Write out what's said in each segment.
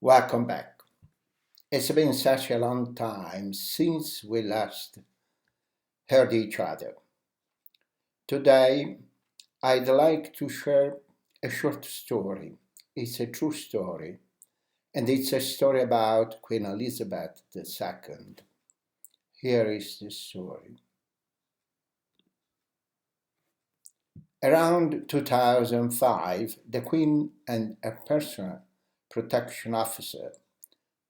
Welcome back. It's been such a long time since we last heard each other. Today, I'd like to share a short story. It's a true story, and it's a story about Queen Elizabeth II. Here is the story. Around 2005, the Queen and her personal protection officer,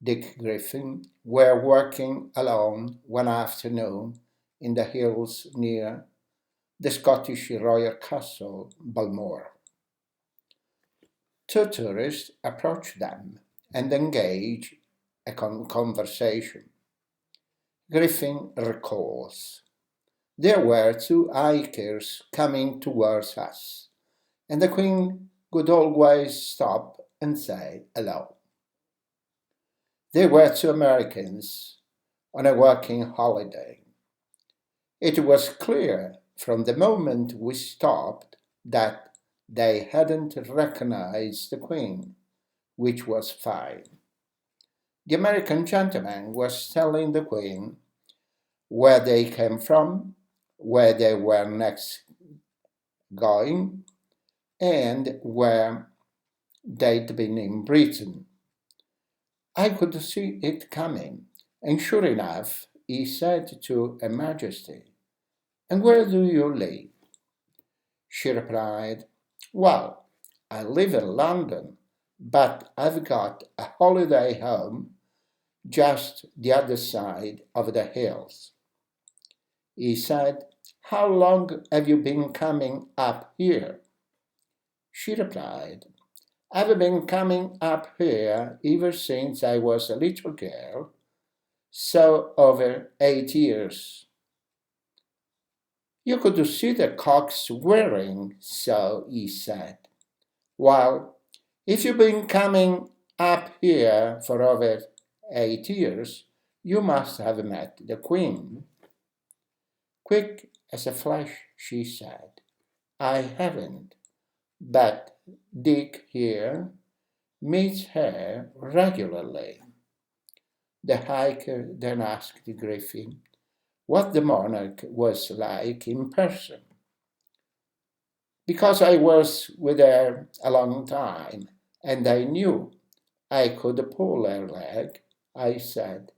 Dick Griffin, were working alone one afternoon in the hills near the Scottish royal castle, Balmoral. Two tourists approached them and engaged a conversation. Griffin recalls, there were two hikers coming towards us, and the Queen would always stop and say hello. They were two Americans on a working holiday. It was clear from the moment we stopped that they hadn't recognized the Queen, which was fine. The American gentleman was telling the Queen where they came from, where they were next going, and where they'd been in Britain. I could see it coming, and sure enough, he said to Her Majesty, "And where do you live?" She replied, "Well, I live in London, but I've got a holiday home just the other side of the hills." He said, "How long have you been coming up here?" She replied, "I've been coming up here ever since I was a little girl, so over 8 years." "You could see the cocks swearing, so," he said. "Well, if you've been coming up here for over 8 years, you must have met the Queen." Quick as a flash, she said, "I haven't, but Dick here meets her regularly." The hiker then asked Griffin what the monarch was like in person. "Because I was with her a long time, and I knew I could pull her leg," I said.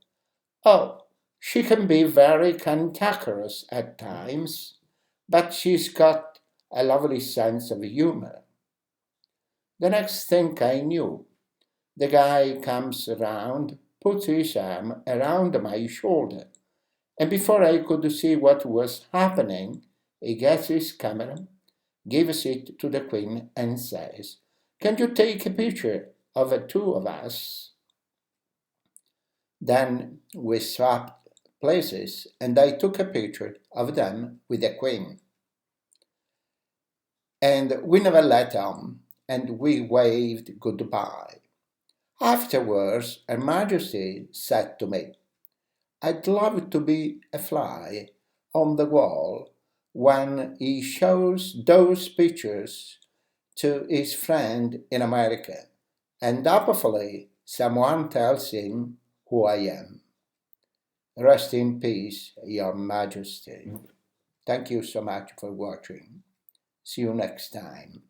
"Oh, she can be very cantankerous at times, but she's got a lovely sense of humor." The next thing I knew, the guy comes around, puts his arm around my shoulder, and before I could see what was happening, he gets his camera, gives it to the Queen, and says, "Can you take a picture of the two of us?" Then we swapped places, and I took a picture of them with the Queen. And we never let on, and we waved goodbye. Afterwards, Her Majesty said to me, "I'd love to be a fly on the wall when he shows those pictures to his friend in America, and hopefully someone tells him who I am." Rest in peace, Your Majesty. Thank you so much for watching. See you next time.